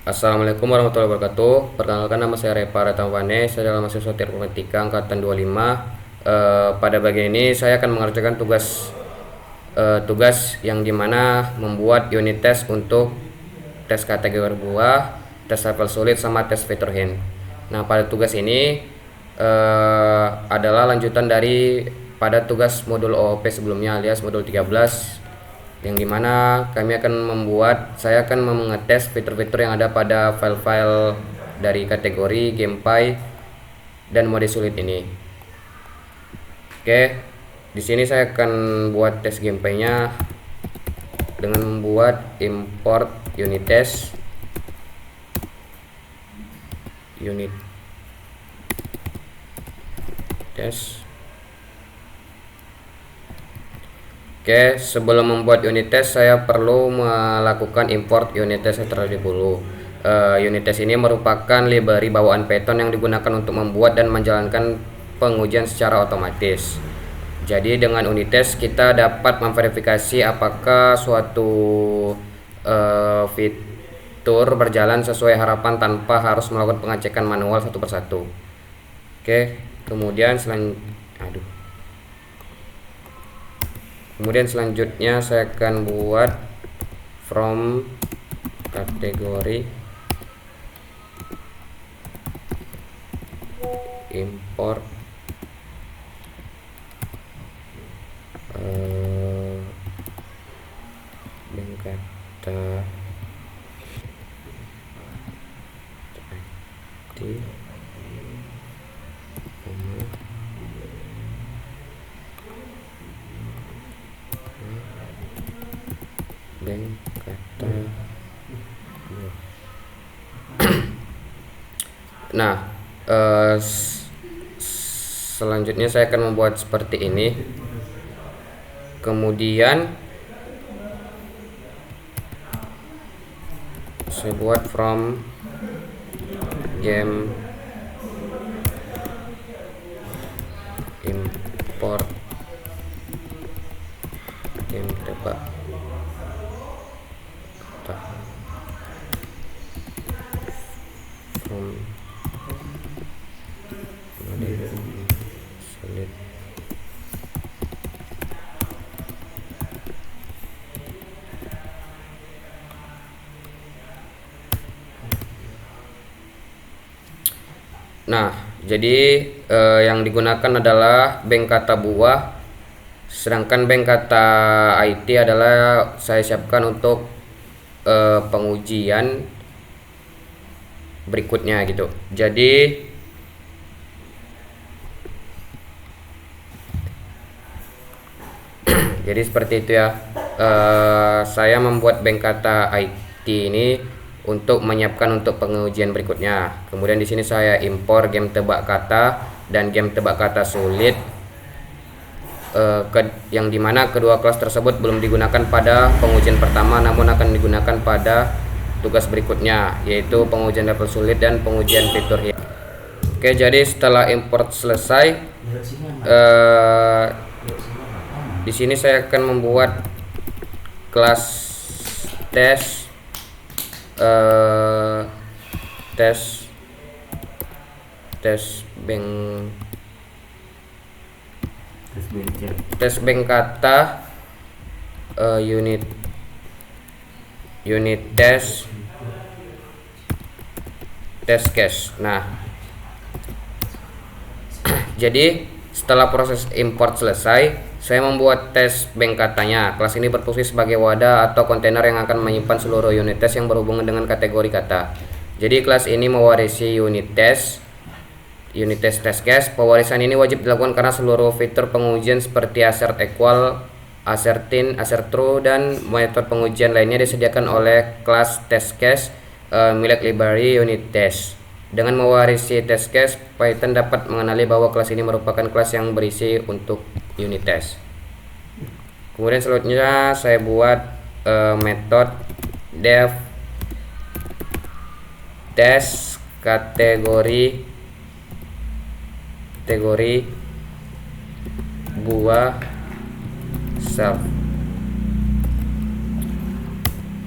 Assalamualaikum warahmatullahi wabarakatuh. Perkenalkan, nama saya Repa Ratamwane. Saya adalah mahasiswa Teknik Informatika angkatan 25. Pada bagian ini saya akan mengerjakan tugas yang dimana membuat unit test untuk tes kategori buah, tes level sulit, sama tes fitur hint. Nah, pada tugas ini adalah lanjutan dari pada tugas modul OOP sebelumnya, alias modul 13, yang dimana saya akan mengetes fitur-fitur yang ada pada file-file dari kategori GamePy dan mode sulit ini. Oke, di sini saya akan buat tes GamePy-nya dengan membuat import unit test Oke, sebelum membuat unit test saya perlu melakukan import unit test terlebih dahulu. Unit test ini merupakan library bawaan Python yang digunakan untuk membuat dan menjalankan pengujian secara otomatis. Jadi dengan unit test kita dapat memverifikasi apakah suatu fitur berjalan sesuai harapan tanpa harus melakukan pengecekan manual satu persatu. Oke, kemudian selanjutnya saya akan buat from kategori import kata Nah, selanjutnya saya akan membuat seperti ini. Kemudian saya buat from game import game tebak from sulit. Nah, jadi yang digunakan adalah bank kata buah, sedangkan bank kata IT adalah saya siapkan untuk pengujian berikutnya gitu. Jadi seperti itu ya. Saya membuat bank kata IT ini untuk menyiapkan untuk pengujian berikutnya. Kemudian di sini saya impor game tebak kata dan game tebak kata sulit, yang dimana kedua kelas tersebut belum digunakan pada pengujian pertama, namun akan digunakan pada tugas berikutnya, yaitu pengujian level sulit dan pengujian fitur hint. Oke, jadi setelah import selesai, di sini saya akan membuat kelas tes bank kata unit test case. Nah, jadi setelah proses import selesai, saya membuat tes bank katanya. Kelas ini berfungsi sebagai wadah atau kontainer yang akan menyimpan seluruh unit test yang berhubungan dengan kategori kata. Jadi kelas ini mewarisi unit test test case. Pewarisan ini wajib dilakukan karena seluruh fitur pengujian seperti assert equal, assertin, assert true, dan metode pengujian lainnya disediakan oleh kelas test case milik library unit test. Dengan mewarisi test case, Python dapat mengenali bahwa kelas ini merupakan kelas yang berisi untuk unit test. Kemudian selanjutnya saya buat metode def test kategori buah self.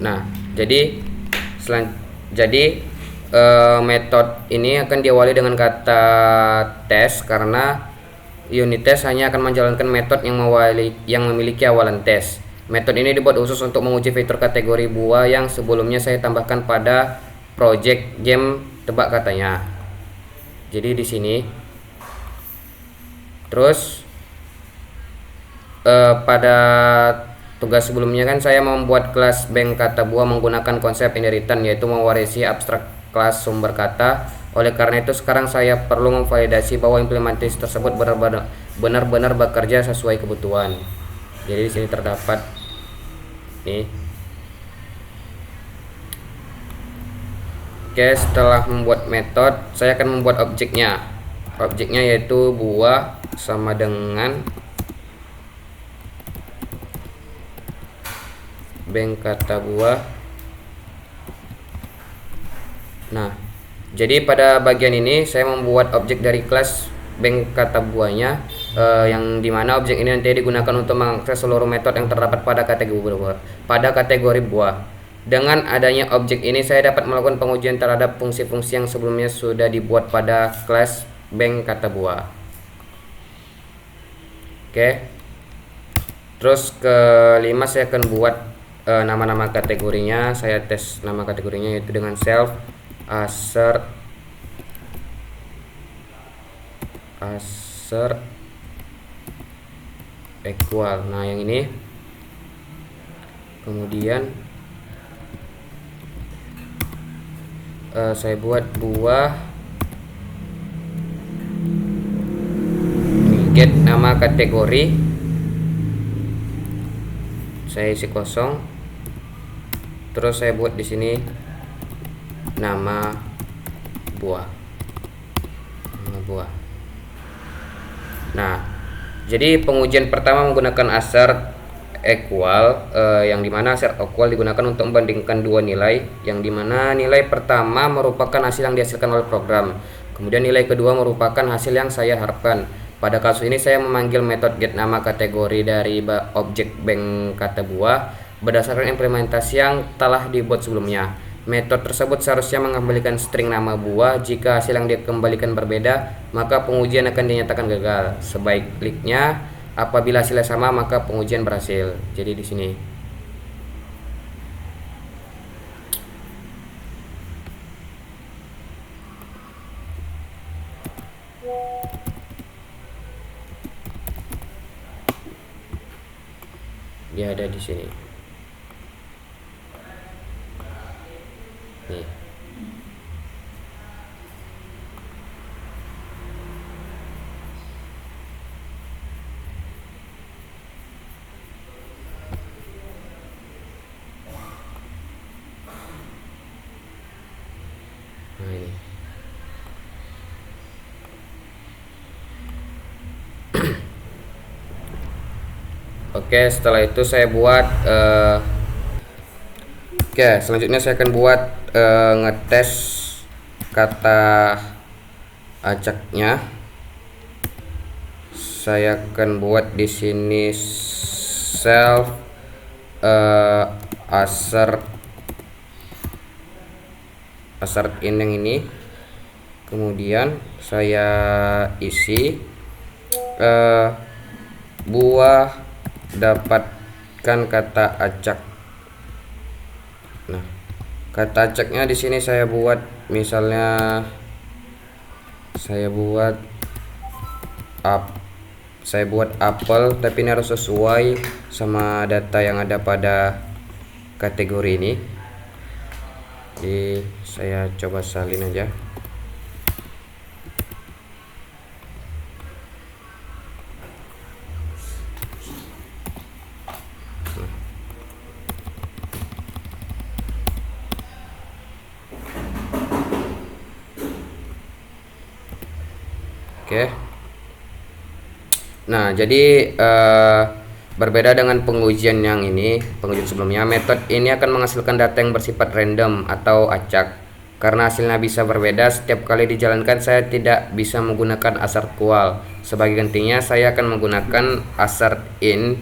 Nah, jadi Jadi metode ini akan diawali dengan kata tes karena unit tes hanya akan menjalankan metode yang memiliki awalan tes. Metode ini dibuat khusus untuk menguji fitur kategori buah yang sebelumnya saya tambahkan pada project game tebak katanya. Jadi di sini terus pada tugas sebelumnya kan saya membuat kelas bank kata buah menggunakan konsep inheritance, yaitu mewarisi abstrak kelas sumber kata. Oleh karena itu sekarang saya perlu memvalidasi bahwa implementasi tersebut benar-benar bekerja sesuai kebutuhan. Jadi di sini terdapat nih. Oke, setelah membuat metode, saya akan membuat objeknya. Objeknya yaitu buah sama dengan bank kata buah. Nah, jadi pada bagian ini saya membuat objek dari kelas bank kata buahnya, yang dimana objek ini nanti digunakan untuk mengakses seluruh metode yang terdapat pada kategori buah. Dengan adanya objek ini saya dapat melakukan pengujian terhadap fungsi-fungsi yang sebelumnya sudah dibuat pada kelas bank kata buah. Oke. Terus kelima saya akan buat nama-nama kategorinya. Saya tes nama kategorinya yaitu dengan self assert equal. Nah, yang ini kemudian saya buat buah get nama kategori, saya isi kosong. Terus saya buat di sini nama buah. Nah, jadi pengujian pertama menggunakan assert equal, yang dimana assert equal digunakan untuk membandingkan dua nilai, yang dimana nilai pertama merupakan hasil yang dihasilkan oleh program, kemudian nilai kedua merupakan hasil yang saya harapkan. Pada kasus ini saya memanggil metode get nama kategori dari objek bank kata buah berdasarkan implementasi yang telah dibuat sebelumnya. Metode tersebut seharusnya mengembalikan string nama buah. Jika hasil yang dikembalikan berbeda, maka pengujian akan dinyatakan gagal. Sebaliknya, apabila hasilnya sama, maka pengujian berhasil. Jadi di sini. Dia ada di sini. Nih. Nah, ini. Oke, setelah itu saya buat selanjutnya saya akan buat ngetes kata acaknya. Saya akan buat di sini self assert in yang ini. Kemudian saya isi buah dapatkan kata acak. Nah, kata acaknya di sini saya buat misalnya saya buat apel, tapi ini harus sesuai sama data yang ada pada kategori ini. Jadi saya coba salin aja. Oke. Nah, jadi berbeda dengan pengujian yang ini, pengujian sebelumnya, metode ini akan menghasilkan data yang bersifat random atau acak. Karena hasilnya bisa berbeda setiap kali dijalankan, saya tidak bisa menggunakan assert equal. Sebagai gantinya, saya akan menggunakan assert in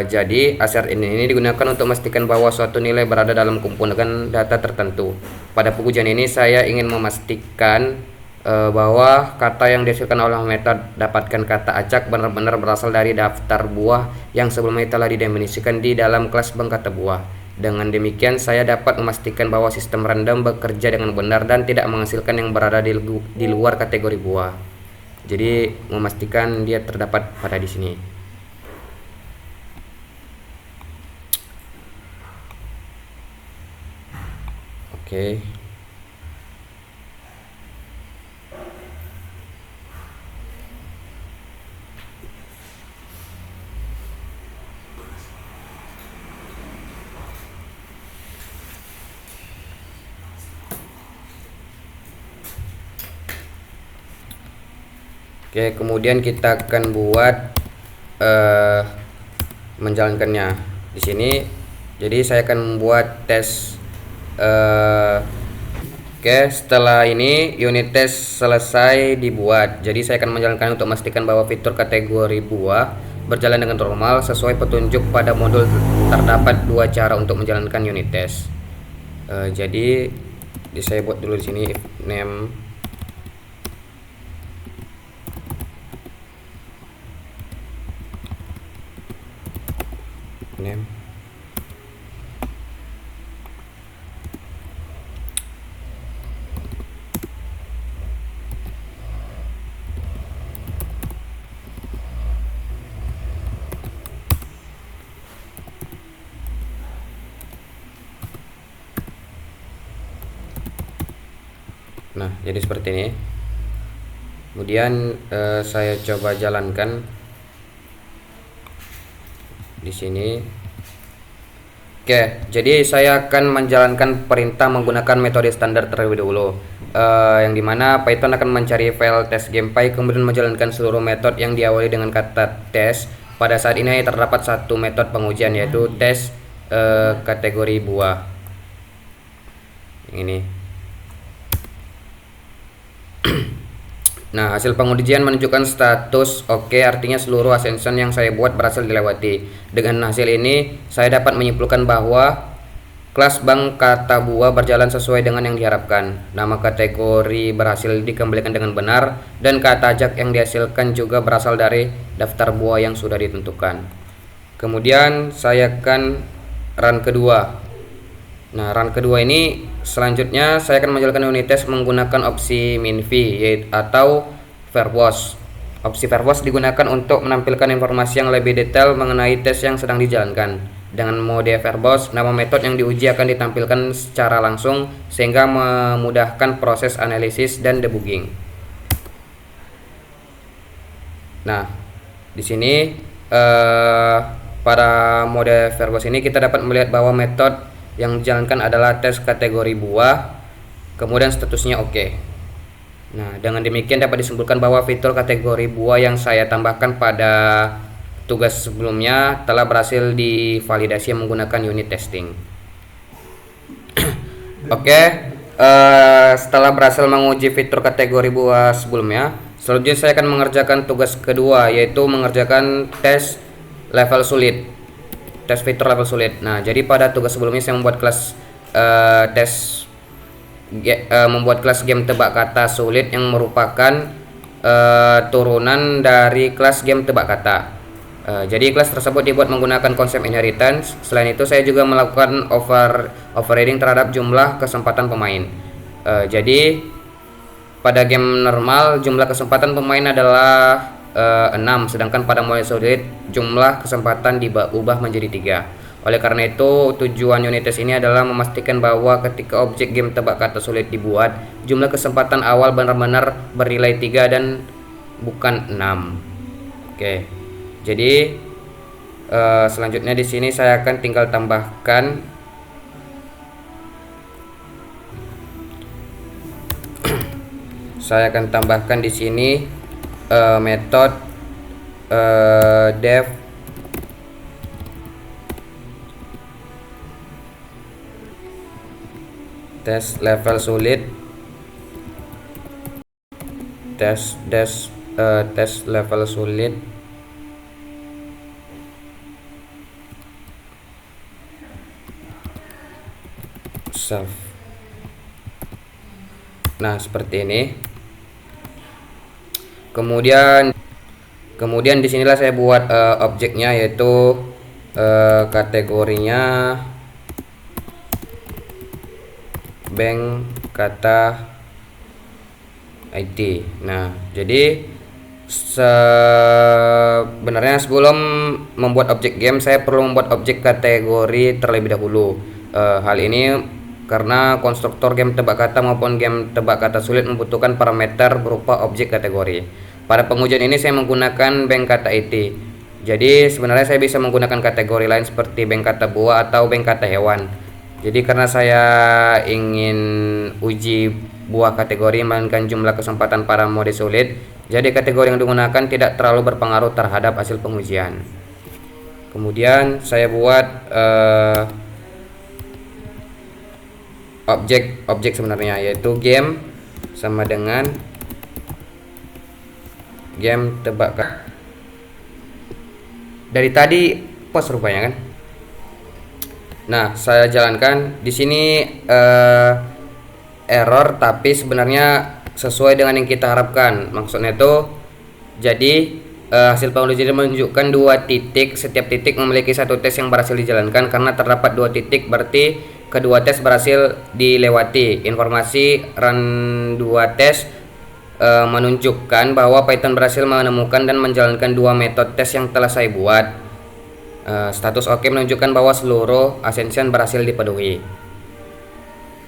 Jadi assert ini digunakan untuk memastikan bahwa suatu nilai berada dalam komponen data tertentu. Pada pengujian ini saya ingin memastikan bahwa kata yang dihasilkan oleh metode dapatkan kata acak benar-benar berasal dari daftar buah yang sebelumnya telah didefinisikan di dalam kelas bank kata buah. Dengan demikian saya dapat memastikan bahwa sistem random bekerja dengan benar dan tidak menghasilkan yang berada di luar kategori buah. Jadi memastikan dia terdapat pada di sini. Oke. Oke, kemudian kita akan buat menjalankannya di sini. Jadi saya akan membuat tes. Oke, setelah ini unit test selesai dibuat. Jadi saya akan menjalankan untuk memastikan bahwa fitur kategori buah berjalan dengan normal sesuai petunjuk pada modul. Terdapat dua cara untuk menjalankan unit test. Jadi saya buat dulu di sini if name name. Nah, jadi seperti ini. Kemudian saya coba jalankan di sini. Oke, jadi saya akan menjalankan perintah menggunakan metode standar terlebih dahulu. Yang dimana Python akan mencari file test GamePy kemudian menjalankan seluruh metode yang diawali dengan kata tes. Pada saat ini terdapat satu metode pengujian yaitu tes kategori buah. Yang ini. Nah, hasil pengujian menunjukkan status oke, artinya seluruh assumption yang saya buat berhasil dilewati. Dengan hasil ini, saya dapat menyimpulkan bahwa kelas bank kata buah berjalan sesuai dengan yang diharapkan. Nama kategori berhasil dikembalikan dengan benar, dan kata ajak yang dihasilkan juga berasal dari daftar buah yang sudah ditentukan. Kemudian saya akan run kedua. Nah, run kedua ini selanjutnya saya akan menjalankan unit test menggunakan opsi minv atau verbose. Opsi verbose digunakan untuk menampilkan informasi yang lebih detail mengenai tes yang sedang dijalankan. Dengan mode verbose, nama metode yang diuji akan ditampilkan secara langsung sehingga memudahkan proses analisis dan debugging. Nah, di sini pada mode verbose ini kita dapat melihat bahwa metode yang dijalankan adalah tes kategori buah, kemudian statusnya oke. Nah, dengan demikian dapat disimpulkan bahwa fitur kategori buah yang saya tambahkan pada tugas sebelumnya telah berhasil divalidasi menggunakan unit testing. Oke, setelah berhasil menguji fitur kategori buah sebelumnya, selanjutnya saya akan mengerjakan tugas kedua, yaitu mengerjakan tes level sulit. Tes fitur level sulit. Nah, jadi pada tugas sebelumnya saya membuat kelas membuat kelas game tebak kata sulit yang merupakan turunan dari kelas game tebak kata. Jadi kelas tersebut dibuat menggunakan konsep inheritance. Selain itu saya juga melakukan overriding terhadap jumlah kesempatan pemain. Jadi pada game normal jumlah kesempatan pemain adalah 6, sedangkan pada mode sulit jumlah kesempatan diubah menjadi 3. Oleh karena itu, tujuan unit test ini adalah memastikan bahwa ketika objek game tebak kata sulit dibuat, jumlah kesempatan awal benar-benar bernilai 3 dan bukan 6. Oke. Jadi selanjutnya di sini saya akan tinggal tambahkan di sini metode def tes level sulit tes level sulit self. Nah, seperti ini. Kemudian disinilah saya buat objeknya, yaitu kategorinya bank kata IT. Nah, jadi sebenarnya sebelum membuat objek game, saya perlu membuat objek kategori terlebih dahulu. Hal ini karena konstruktor game tebak kata maupun game tebak kata sulit membutuhkan parameter berupa objek kategori. Pada pengujian ini saya menggunakan bank kata IT. Jadi sebenarnya saya bisa menggunakan kategori lain seperti bank kata buah atau bank kata hewan. Jadi karena saya ingin uji buah kategori melainkan jumlah kesempatan pada mode sulit, jadi kategori yang digunakan tidak terlalu berpengaruh terhadap hasil pengujian. Kemudian saya buat objek sebenarnya, yaitu game sama dengan game tebak kata. Dari tadi post rupanya kan. Nah, saya jalankan di sini error, tapi sebenarnya sesuai dengan yang kita harapkan. Maksudnya itu jadi hasil pengujian menunjukkan 2 titik, setiap titik memiliki 1 tes yang berhasil dijalankan. Karena terdapat 2 titik berarti kedua tes berhasil dilewati. Informasi run 2 tes menunjukkan bahwa Python berhasil menemukan dan menjalankan 2 metode tes yang telah saya buat. Status oke menunjukkan bahwa seluruh assumption berhasil dipenuhi.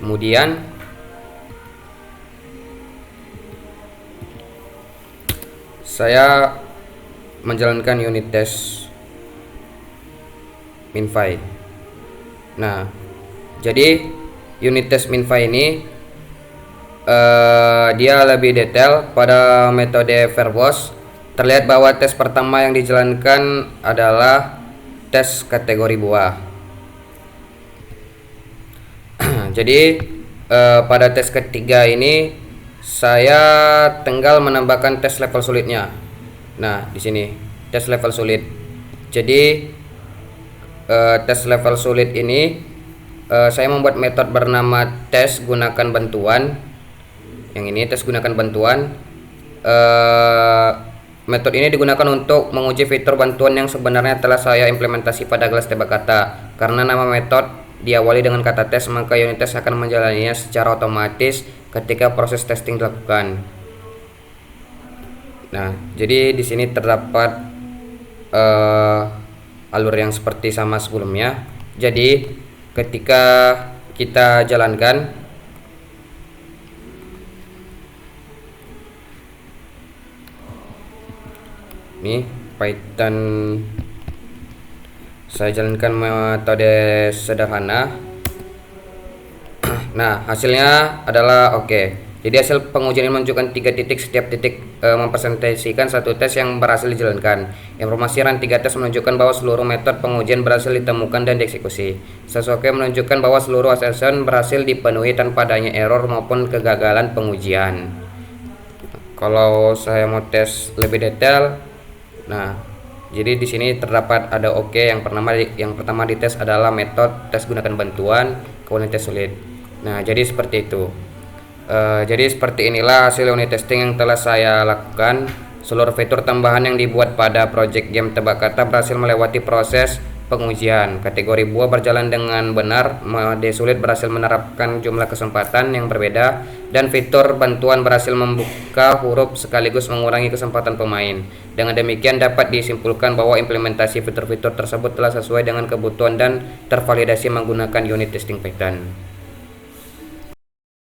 Kemudian saya menjalankan unit test minfi. Nah, jadi unit test minfi ini dia lebih detail. Pada metode verbose terlihat bahwa tes pertama yang dijalankan adalah tes kategori buah. Jadi pada tes ketiga ini saya tinggal menambahkan tes level sulitnya. Nah, di sini tes level sulit. Jadi tes level sulit ini saya membuat metode bernama tes gunakan bantuan. Yang ini tes gunakan bantuan. Metode ini digunakan untuk menguji fitur bantuan yang sebenarnya telah saya implementasi pada kelas tebak kata. Karena nama metode diawali dengan kata tes, maka unit tes akan menjalaninya secara otomatis ketika proses testing dilakukan. Nah, jadi di sini terdapat alur yang seperti sama sebelumnya. Jadi ketika kita jalankan, ini Python, saya jalankan metode sederhana. Nah, hasilnya adalah oke. Jadi hasil pengujian ini menunjukkan 3 titik, setiap titik mempresentasikan 1 tes yang berhasil dijalankan. Informasi run 3 tes menunjukkan bahwa seluruh metode pengujian berhasil ditemukan dan dieksekusi. Status oke menunjukkan bahwa seluruh assumption berhasil dipenuhi tanpa adanya error maupun kegagalan pengujian. Kalau saya mau tes lebih detail, nah, jadi di sini terdapat ada oke. Yang pertama dites adalah metode tes gunakan bantuan, kemudian tes sulit. Nah, jadi seperti itu. Jadi seperti inilah hasil unit testing yang telah saya lakukan. Seluruh fitur tambahan yang dibuat pada project game tebak kata berhasil melewati proses pengujian. Kategori buah berjalan dengan benar, mode sulit berhasil menerapkan jumlah kesempatan yang berbeda, dan fitur bantuan berhasil membuka huruf sekaligus mengurangi kesempatan pemain. Dengan demikian dapat disimpulkan bahwa implementasi fitur-fitur tersebut telah sesuai dengan kebutuhan dan tervalidasi menggunakan unit testing Python.